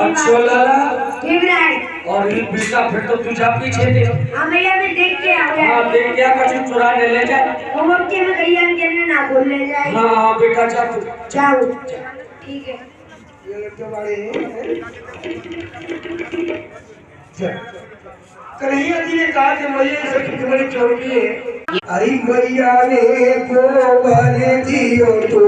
अच्छा लाला ठीक है। और ये बेटा फिर तो तुझा पीछे दे। हाँ भैया मैं देख के आ गया। हाँ देख क्या कुछ चुरा ले जाए। वो मक्के में भैया के ना बोल ले जाए। हाँ बेटा जा तू। जाओ ठीक है। ये लड़के वाले कन्हैया जी ने कहा कि मैया इसे कितनी बड़ी चौकी है। अरे मैया ने गोबर दियो तो